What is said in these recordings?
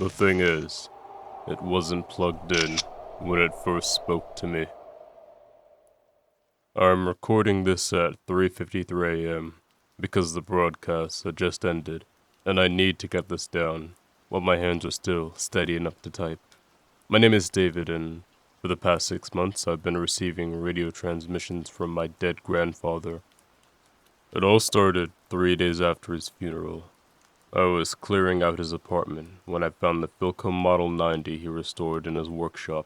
The thing is, it wasn't plugged in when it first spoke to me. I'm recording this at 3:53 a.m. because the broadcast had just ended, and I need to get this down while my hands are still steady enough to type. My name is David, and for the past 6 months I've been receiving radio transmissions from my dead grandfather. It all started 3 days after his funeral. I was clearing out his apartment when I found the Philco Model 90 he restored in his workshop.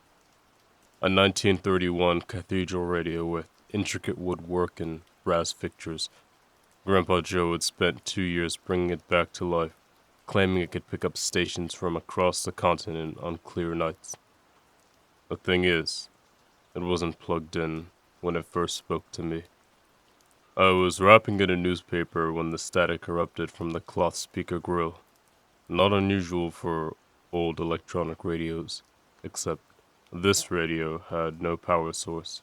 A 1931 cathedral radio with intricate woodwork and brass fixtures. Grandpa Joe had spent 2 years bringing it back to life, claiming it could pick up stations from across the continent on clear nights. The thing is, it wasn't plugged in when it first spoke to me. I was wrapping in a newspaper when the static erupted from the cloth speaker grill. Not unusual for old electronic radios, except this radio had no power source.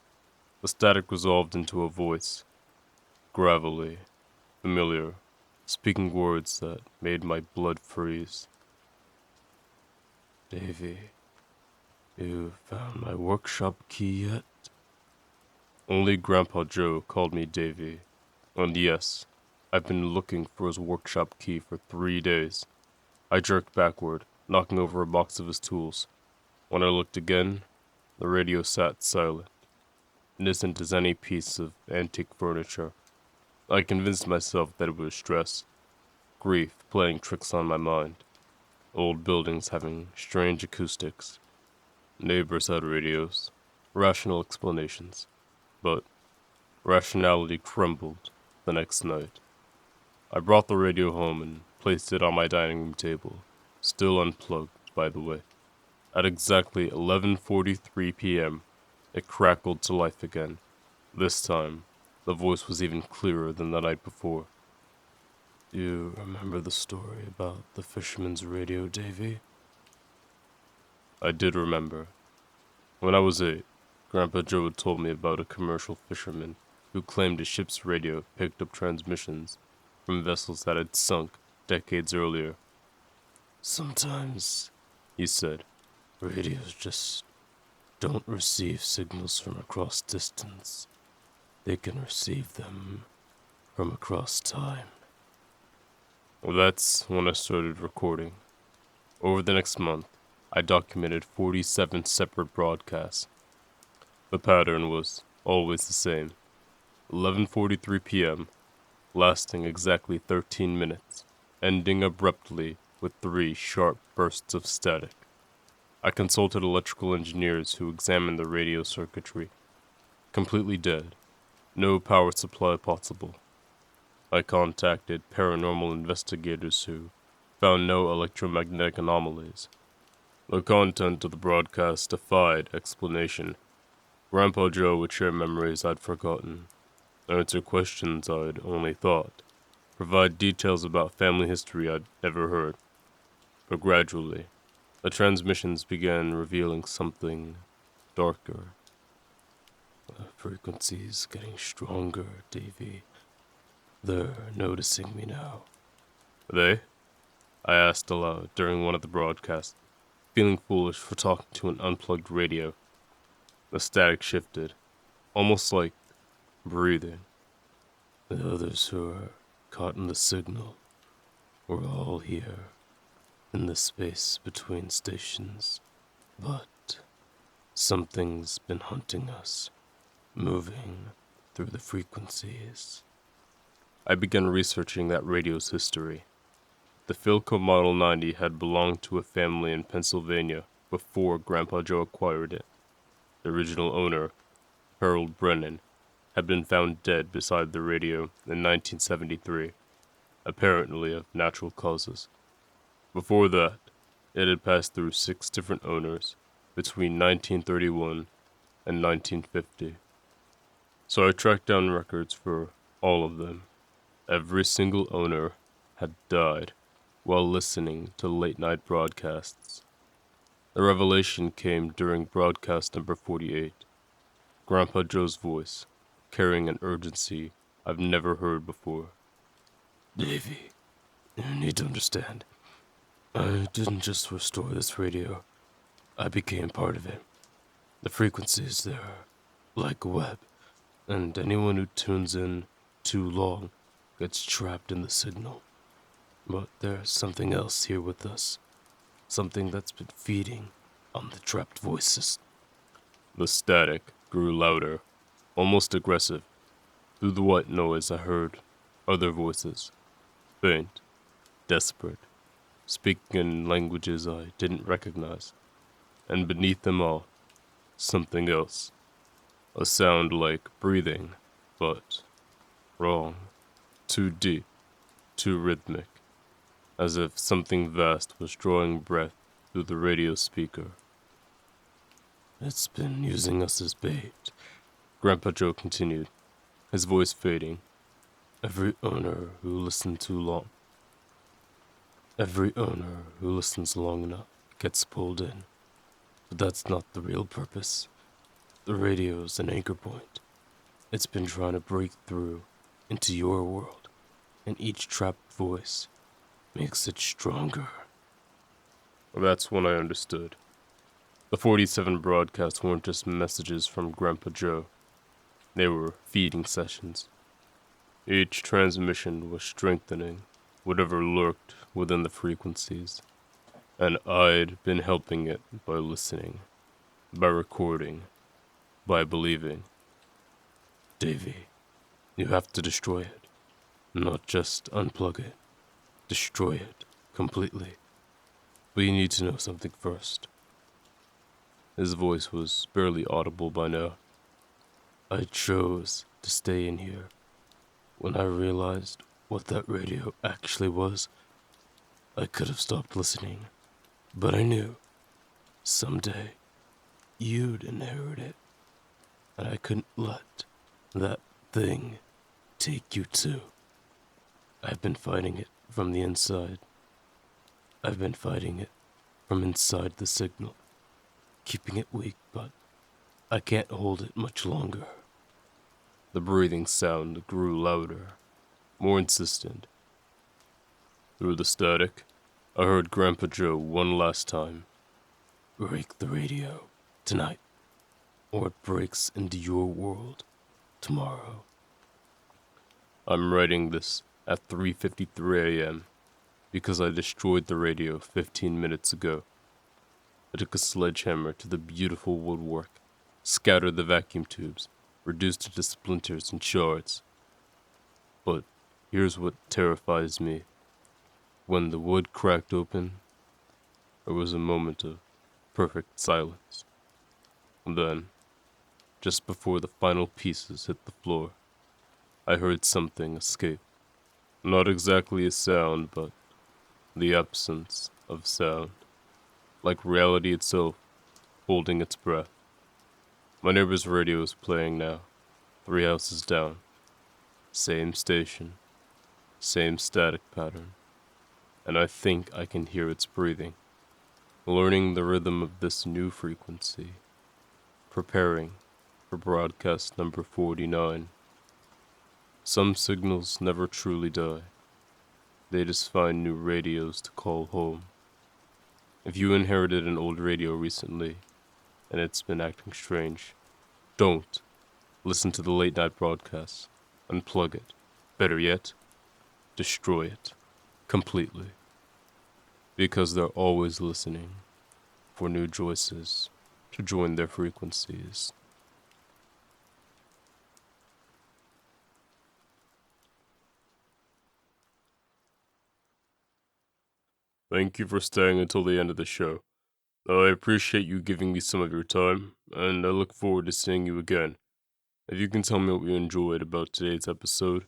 The static resolved into a voice, gravelly, familiar, speaking words that made my blood freeze. "Davy, you found my workshop key yet?" Only Grandpa Joe called me Davy. And yes, I've been looking for his workshop key for 3 days. I jerked backward, knocking over a box of his tools. When I looked again, the radio sat silent, innocent as any piece of antique furniture. I convinced myself that it was stress, grief playing tricks on my mind, old buildings having strange acoustics. Neighbors had radios, rational explanations, but rationality crumbled the next night. I brought the radio home and placed it on my dining room table, still unplugged, by the way. At exactly 11:43 p.m., it crackled to life again. This time, the voice was even clearer than the night before. "Do you remember the story about the fisherman's radio, Davy?" I did remember. When I was 8, Grandpa Joe had told me about a commercial fisherman who claimed his ship's radio picked up transmissions from vessels that had sunk decades earlier. "Sometimes," he said, "radios just don't receive signals from across distance. They can receive them from across time." Well, that's when I started recording. Over the next month, I documented 47 separate broadcasts. The pattern was always the same. 11:43 p.m., lasting exactly 13 minutes, ending abruptly with 3 sharp bursts of static. I consulted electrical engineers who examined the radio circuitry. Completely dead. No power supply possible. I contacted paranormal investigators who found no electromagnetic anomalies. The content of the broadcast defied explanation. Grandpa Joe would share memories I'd forgotten, answer questions I'd only thought, provide details about family history I'd never heard. But gradually, the transmissions began revealing something darker. "The frequency's getting stronger, Davy. They're noticing me now." "They?" I asked aloud during one of the broadcasts, feeling foolish for talking to an unplugged radio. The static shifted, almost like breathing. "The others who are caught in the signal, we're all here, in the space between stations. But something's been hunting us, moving through the frequencies." I began researching that radio's history. The Philco Model 90 had belonged to a family in Pennsylvania before Grandpa Joe acquired it. The original owner, Harold Brennan, had been found dead beside the radio in 1973, apparently of natural causes. Before that, it had passed through 6 different owners between 1931 and 1950. So I tracked down records for all of them. Every single owner had died while listening to late-night broadcasts. The revelation came during broadcast number 48. Grandpa Joe's voice, carrying an urgency I've never heard before. "Davy, you need to understand. I didn't just restore this radio, I became part of it. The frequencies there, like a web, and anyone who tunes in too long gets trapped in the signal. But there's something else here with us, something that's been feeding on the trapped voices. The static grew louder, almost aggressive. Through the white noise, I heard other voices, faint, desperate, speaking in languages I didn't recognize. And beneath them all, something else. A sound like breathing, but wrong. Too deep, too rhythmic, as if something vast was drawing breath through the radio speaker. It's been using us as bait, Grandpa Joe continued, his voice fading. Every owner who listens long enough gets pulled in. But that's not the real purpose. The radio's an anchor point. It's been trying to break through into your world, and each trapped voice makes it stronger. That's when I understood. The 47 broadcasts weren't just messages from Grandpa Joe. They were feeding sessions. Each transmission was strengthening whatever lurked within the frequencies, and I'd been helping it by listening, by recording, by believing. Davy, you have to destroy it. Not just unplug it. Destroy it completely. But you need to know something first. His voice was barely audible by now. I chose to stay in here. When I realized what that radio actually was, I could have stopped listening. But I knew, someday, you'd inherit it. And I couldn't let that thing take you too. I've been fighting it from the inside. I've been fighting it from inside the signal, keeping it weak, but I can't hold it much longer. The breathing sound grew louder, more insistent. Through the static, I heard Grandpa Joe one last time. Break the radio tonight, or it breaks into your world tomorrow. I'm writing this at 3:53 a.m. because I destroyed the radio 15 minutes ago. I took a sledgehammer to the beautiful woodwork, scattered the vacuum tubes, reduced it to splinters and shards. But here's what terrifies me. When the wood cracked open, there was a moment of perfect silence. And then, just before the final pieces hit the floor, I heard something escape. Not exactly a sound, but the absence of sound, like reality itself holding its breath. My neighbor's radio is playing now, 3 houses down. Same station, same static pattern, and I think I can hear its breathing, learning the rhythm of this new frequency, preparing for broadcast number 49. Some signals never truly die. They just find new radios to call home. If you inherited an old radio recently, and it's been acting strange, don't listen to the late night broadcasts. Unplug it. Better yet, destroy it. Completely. Because they're always listening for new voices to join their frequencies. Thank you for staying until the end of the show. I appreciate you giving me some of your time, and I look forward to seeing you again. If you can tell me what you enjoyed about today's episode,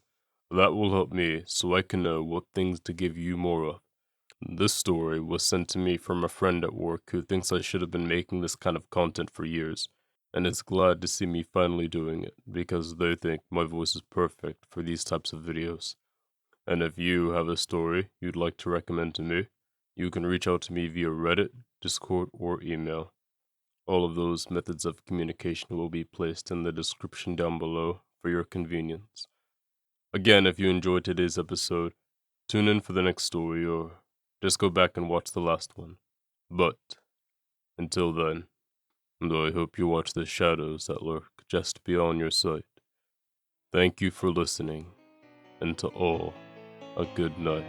that will help me so I can know what things to give you more of. This story was sent to me from a friend at work who thinks I should have been making this kind of content for years, and is glad to see me finally doing it because they think my voice is perfect for these types of videos. And if you have a story you'd like to recommend to me, you can reach out to me via Reddit, Discord, or email. All of those methods of communication will be placed in the description down below for your convenience. Again, if you enjoyed today's episode, tune in for the next story or just go back and watch the last one. But, until then, I hope you watch the shadows that lurk just beyond your sight. Thank you for listening, and to all, a good night.